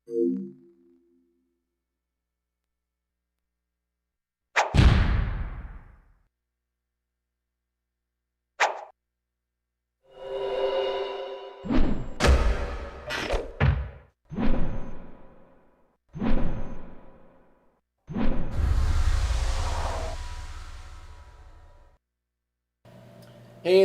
Hey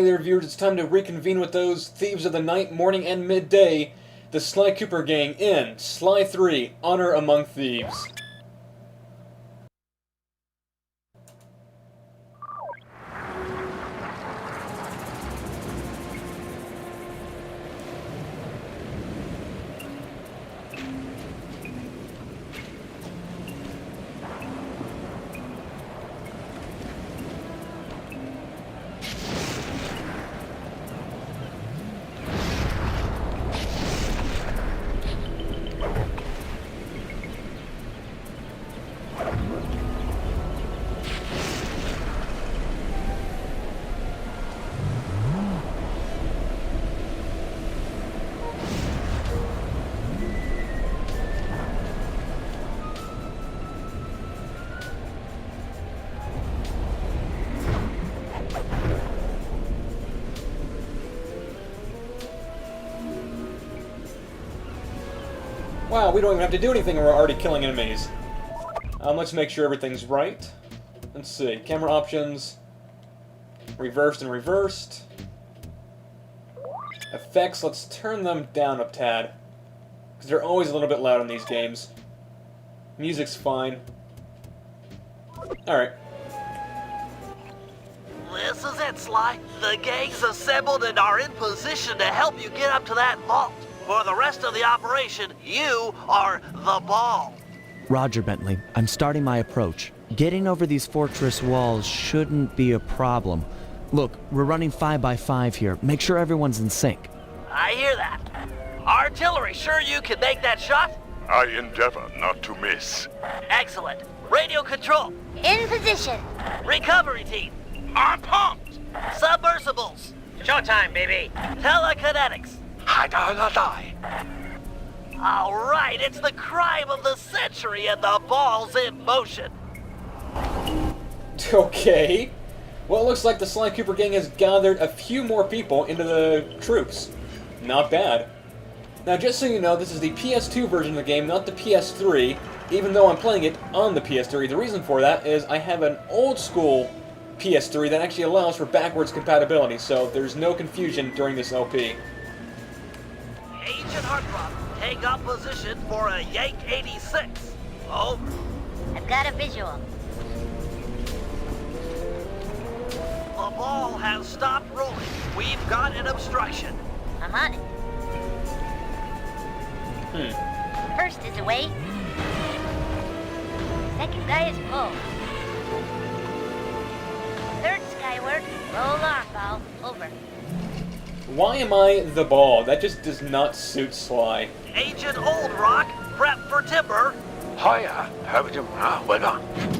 there, viewers, it's time to reconvene with those thieves of the night, morning, and midday, the Sly Cooper gang in Sly 3, Honor Among Thieves. Wow, we don't even have to do anything, we're already killing enemies. Let's make sure everything's right. Let's see, camera options, reversed and reversed. Effects, let's turn them down a tad, because they're always a little bit loud in these games. Music's fine. Alright. This is it, Sly. The gang's assembled and are in position to help you get up to that vault. For the rest of the operation, you are the ball. Roger, Bentley. I'm starting my approach. Getting over these fortress walls shouldn't be a problem. Look, we're running 5x5 here. Make sure everyone's in sync. I hear that. Artillery, sure you can make that shot? I endeavor not to miss. Excellent. Radio control. In position. Recovery team. I'm pumped. Submersibles. Showtime, baby. Telekinetics. All right, it's the crime of the century and the ball's in motion. Okay. Well, it looks like the Sly Cooper gang has gathered a few more people into the troops. Not bad. Now, just so you know, this is the PS2 version of the game, not the PS3, even though I'm playing it on the PS3. The reason for that is I have an old school PS3 that actually allows for backwards compatibility, so there's no confusion during this LP. Agent Hartcroft, take up position for a Yank 86. Over. I've got a visual. The ball has stopped rolling. We've got an obstruction. I'm on it. First is away. Second guy is full. Third skyward. Roll arm ball. Over. Why am I the ball? That just does not suit Sly. Agent Old Rock, prep for timber. Hiya,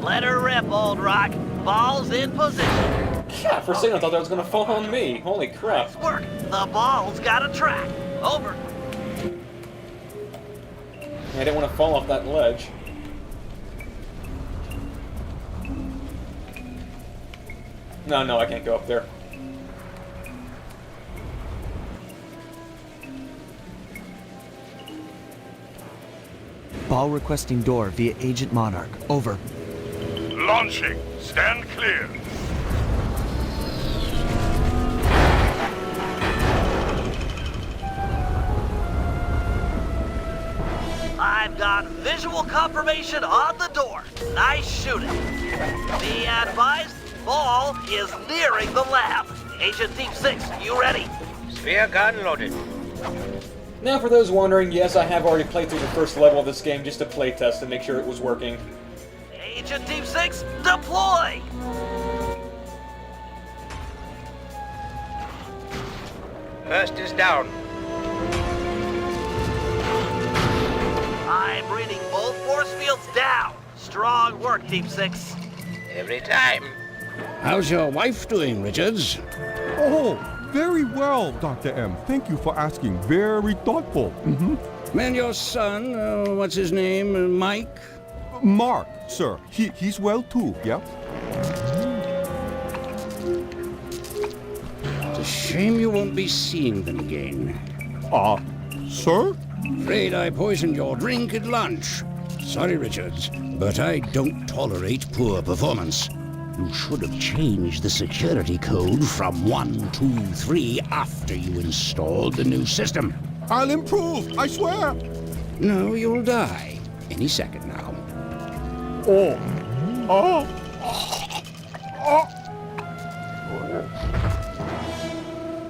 Let her rip, Old Rock. Ball's in position. Yeah, for a second I thought that was going to fall on me. Holy crap. Nice work. The ball's got a track. Over. I didn't want to fall off that ledge. No, I can't go up there. Ball requesting door via Agent Monarch. Over. Launching. Stand clear. I've got visual confirmation on the door. Nice shooting. Be advised, ball is nearing the lab. Agent Thief 6, you ready? Spear gun loaded. Now, for those wondering, yes, I have already played through the first level of this game just to play test and make sure it was working. Agent Thief 6, deploy! First is down. I'm reading both force fields down. Strong work, Thief 6. Every time. How's your wife doing, Richards? Oh, very well, Dr. M. Thank you for asking. Very thoughtful. And your son, what's his name, Mike? Mark, sir. He's well too, yeah? It's a shame you won't be seeing them again. Sir? Afraid I poisoned your drink at lunch. Sorry, Richards, but I don't tolerate poor performance. You should have changed the security code from 123 after you installed the new system. I'll improve, I swear. No, you'll die. Any second now.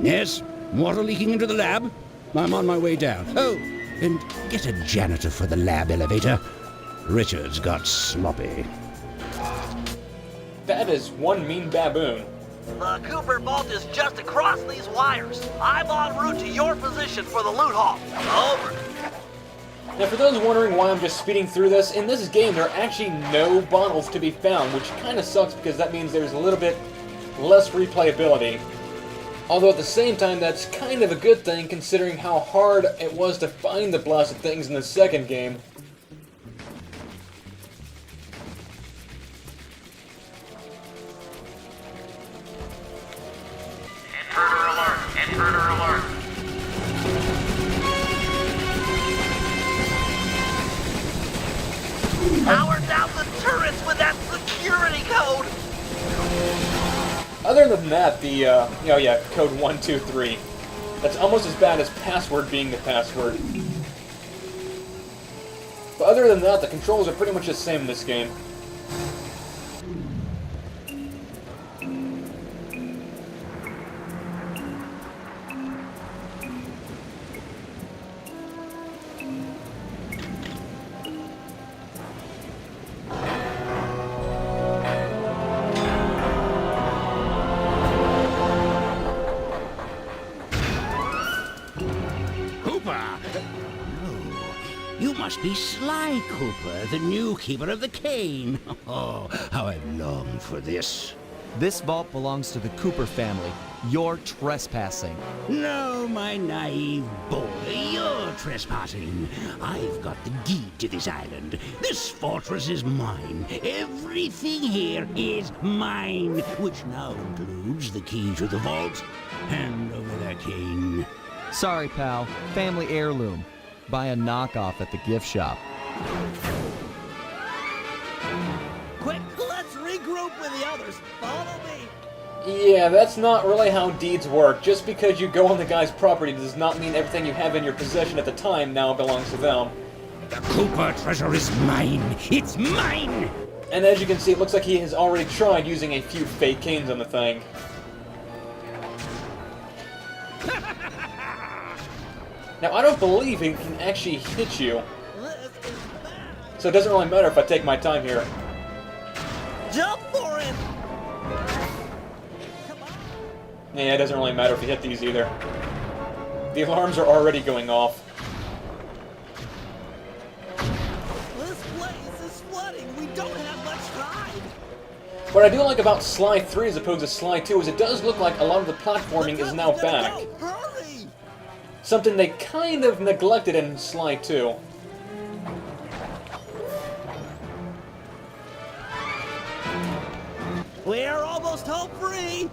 Yes? Water leaking into the lab? I'm on my way down. Oh, and get a janitor for the lab elevator. Richards got sloppy. That is one mean baboon. The Cooper vault is just across these wires. I'm en route to your position for the loot haul. Over. Now, for those wondering why I'm just speeding through this, in this game there are actually no bottles to be found, which kind of sucks because that means there's a little bit less replayability. Although at the same time, that's kind of a good thing considering how hard it was to find the blasted things in the second game. Intruder alert! Intruder alert! Power down the turrets with that security code! Other than that, the, oh yeah, code 123. That's almost as bad as password being the password. But other than that, the controls are pretty much the same in this game. You must be Sly Cooper, the new keeper of the cane. Oh, how I've longed for this. This vault belongs to the Cooper family. You're trespassing. No, my naive boy, you're trespassing. I've got the deed to this island. This fortress is mine. Everything here is mine, which now includes the key to the vault. Hand over that cane. Sorry, pal. Family heirloom. Buy a knockoff at the gift shop. Quick, let's regroup with the others. Follow me. Yeah, that's not really how deeds work. Just because you go on the guy's property does not mean everything you have in your possession at the time now belongs to them. The Cooper treasure is mine. It's mine! And as you can see, it looks like he has already tried using a few fake canes on the thing. Now, I don't believe he can actually hit you. So it doesn't really matter if I take my time here. Jump for it! Yeah, it doesn't really matter if you hit these either. The alarms are already going off. This place is flooding. We don't have much time. What I do like about Sly 3 as opposed to Sly 2 is it does look like a lot of the platforming is now back. Hurry! Something they kind of neglected in Sly 2. We're almost home free.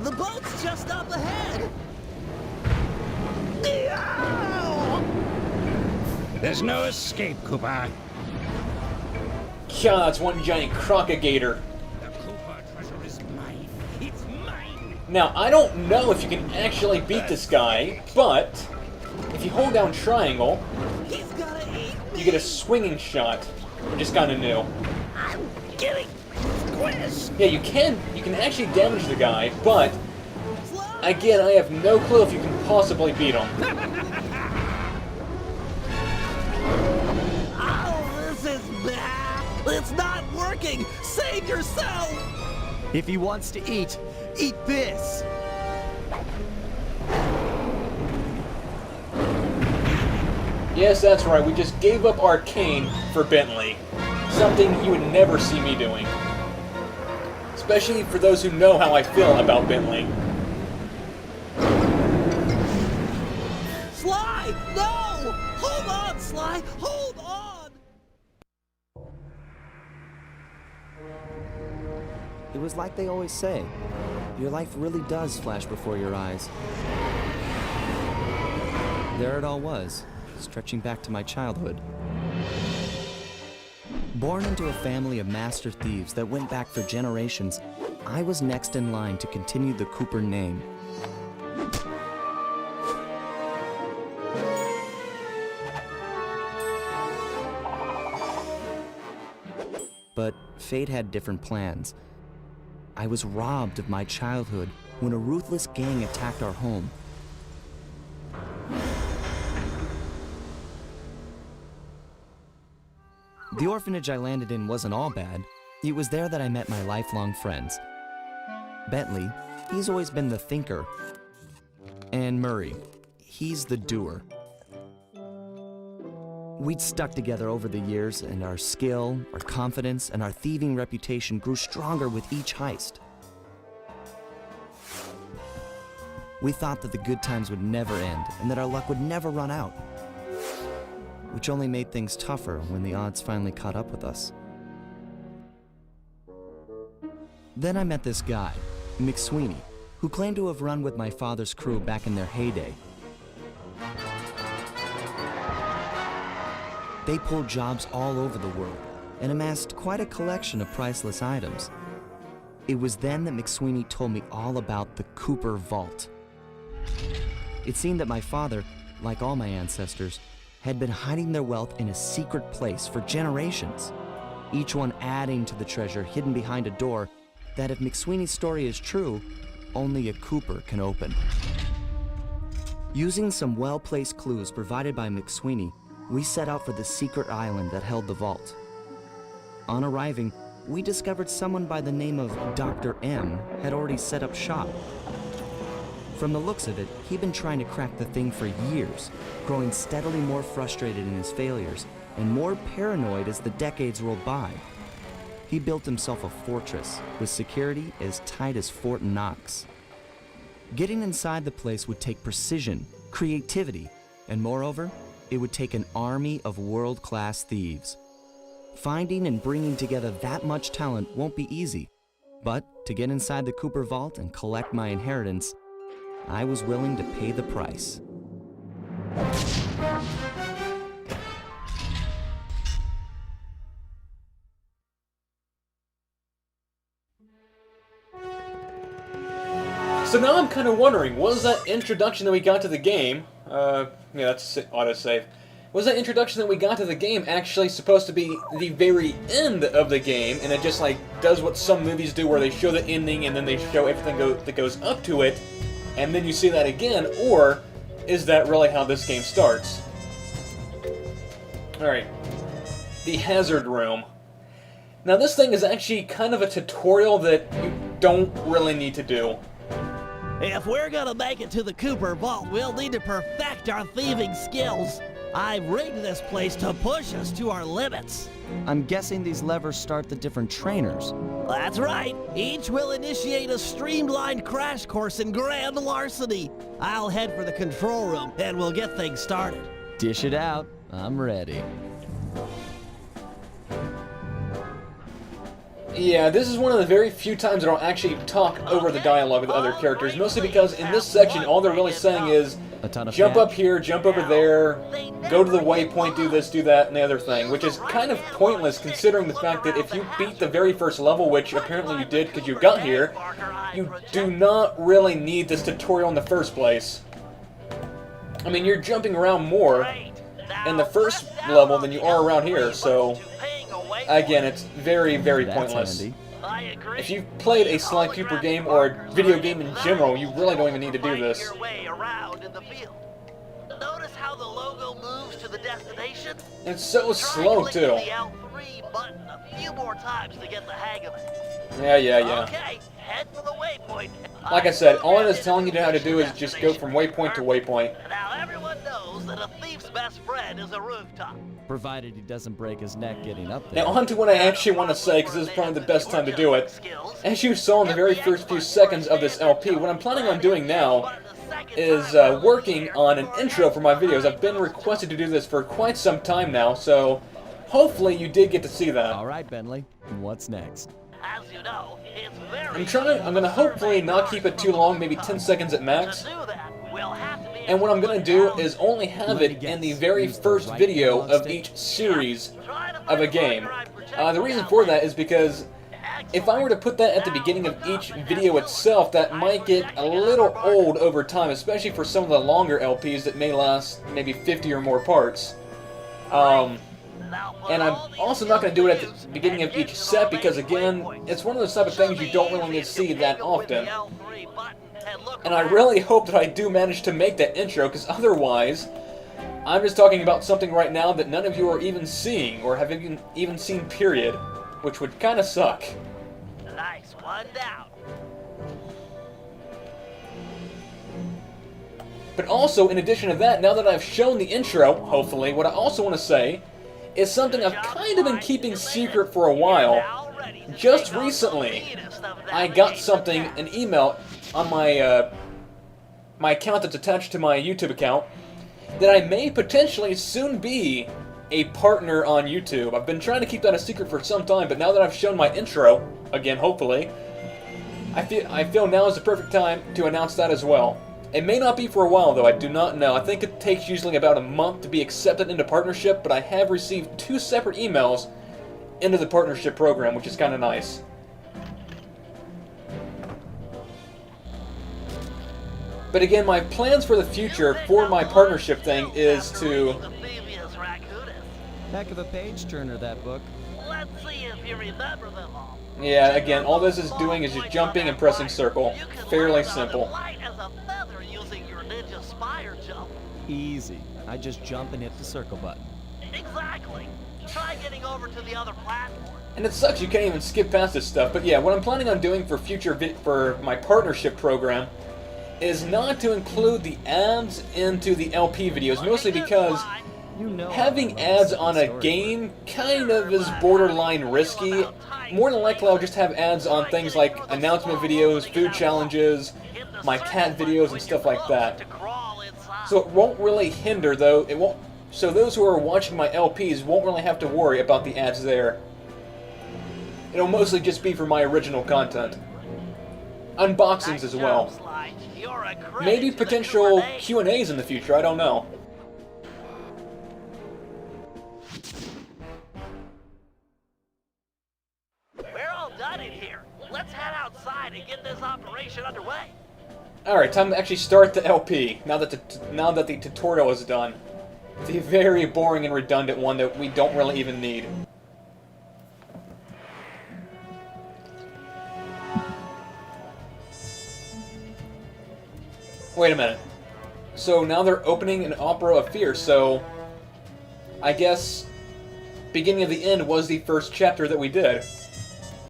The boat's just up ahead. There's no escape, Cooper. God, that's one giant crocagator. The Cooper treasure is mine. It's mine! Now, I don't know if you can actually beat this guy, but if you hold down triangle, He's gonna eat me. you get a swinging shot, which is kind of new. I'm getting squished. Yeah, you can actually damage the guy, but again, I have no clue if you can possibly beat him. Oh, this is bad. It's not working. Save yourself. If he wants to eat this! Yes, that's right, we just gave up Arcane for Bentley. Something you would never see me doing. Especially for those who know how I feel about Bentley. Sly! No! Hold on, Sly! Hold on! It was like they always say, your life really does flash before your eyes. There it all was, stretching back to my childhood. Born into a family of master thieves that went back for generations, I was next in line to continue the Cooper name. But fate had different plans. I was robbed of my childhood when a ruthless gang attacked our home. The orphanage I landed in wasn't all bad. It was there that I met my lifelong friends. Bentley, he's always been the thinker. And Murray, he's the doer. We'd stuck together over the years, and our skill, our confidence, and our thieving reputation grew stronger with each heist. We thought that the good times would never end, and that our luck would never run out, which only made things tougher when the odds finally caught up with us. Then I met this guy, McSweeney, who claimed to have run with my father's crew back in their heyday. They pulled jobs all over the world and amassed quite a collection of priceless items. It was then that McSweeney told me all about the Cooper Vault. It seemed that my father, like all my ancestors, had been hiding their wealth in a secret place for generations, each one adding to the treasure hidden behind a door that, if McSweeney's story is true, only a Cooper can open. Using some well-placed clues provided by McSweeney, we set out for the secret island that held the vault. On arriving, we discovered someone by the name of Dr. M had already set up shop. From the looks of it, he'd been trying to crack the thing for years, growing steadily more frustrated in his failures and more paranoid as the decades rolled by. He built himself a fortress with security as tight as Fort Knox. Getting inside the place would take precision, creativity, and moreover, it would take an army of world-class thieves. Finding and bringing together that much talent won't be easy, but to get inside the Cooper Vault and collect my inheritance, I was willing to pay the price. So now I'm kind of wondering, was that introduction that we got to the game, yeah, that's autosave. Was that introduction that we got to the game actually supposed to be the very end of the game, and it just like does what some movies do where they show the ending and then they show everything that goes up to it, and then you see that again, or is that really how this game starts? Alright, the hazard room. Now this thing is actually kind of a tutorial that you don't really need to do. If we're gonna make it to the Cooper Vault, we'll need to perfect our thieving skills. I've rigged this place to push us to our limits. I'm guessing these levers start the different trainers. That's right. Each will initiate a streamlined crash course in grand larceny. I'll head for the control room, and we'll get things started. Dish it out. I'm ready. Yeah, this is one of the very few times that I'll actually talk over the dialogue of the other characters, mostly because in this section, all they're really saying is, jump up here, jump over there, go to the waypoint, do this, do that, and the other thing, which is kind of pointless considering the fact that if you beat the very first level, which apparently you did because you got here, you do not really need this tutorial in the first place. I mean, you're jumping around more in the first level than you are around here, so again, it's very, very pointless. Handy. If you've played a Sly Cooper game or a video game in general, you really don't even need to do this. Notice how the logo moves to the destination? It's so slow, too. The L3 button a few more times to get the hang of it. Yeah. Okay, head for the waypoint. Like I said, all it is telling you how to do is just go from waypoint to waypoint. Now everyone knows that a thief's best friend is a rooftop. Provided he doesn't break his neck getting up there. Now on to what I actually want to say, because this is probably the best time to do it. As you saw in the very first few seconds of this LP, what I'm planning on doing now is working on an intro for my videos. I've been requested to do this for quite some time now, so hopefully you did get to see that. All right, Bentley. What's next? As you know, it's very I'm gonna hopefully not keep it too long, maybe 10 seconds at max. To do that, we'll have to be And what I'm gonna do is only have it in the very first video of each series of a game. The reason for that is because if I were to put that at the beginning of each video itself, that might get a little old over time, especially for some of the longer LPs that may last maybe 50 or more parts. And I'm also not going to do it at the beginning of each set because, again, it's one of those type of things you don't really get to see that often. And I really hope that I do manage to make that intro, because otherwise, I'm just talking about something right now that none of you are even seeing, or have even seen, period, which would kind of suck. Nice one down. But also, in addition to that, now that I've shown the intro, hopefully, what I also want to say is something I've kind of been keeping secret for a while. Just recently, I got something, an email, on my my account that's attached to my YouTube account, that I may potentially soon be a partner on YouTube. I've been trying to keep that a secret for some time, but now that I've shown my intro, again, hopefully, I feel now is the perfect time to announce that as well. It may not be for a while, though, I do not know. I think it takes usually about a month to be accepted into partnership, but I have received 2 separate emails into the partnership program, which is kind of nice. But again, my plans for the future for my partnership thing is to... Heck of a page-turner, that book. Let's see if you remember them all. Yeah, again, all this is doing is just jumping and pressing circle. Fairly simple. Easy. I just jump and hit the circle button. Exactly. Try getting over to the other platform. And it sucks you can't even skip past this stuff, but yeah, what I'm planning on doing for for my partnership program is not to include the ads into the LP videos, mostly because having ads on a game kind of is borderline risky. More than likely I'll just have ads on things like announcement videos, food challenges, my cat videos, and stuff like that. So it won't really hinder, though. It won't. So those who are watching my LPs won't really have to worry about the ads there. It'll mostly just be for my original content. Unboxings as well. Maybe potential Q&As in the future, I don't know. We're all done in here. Let's head outside and get this operation underway. Alright, time to actually start the LP, now that the tutorial is done. The very boring and redundant one that we don't really even need. Wait a minute. So now they're opening an Opera of Fear, so I guess Beginning of the End was the first chapter that we did.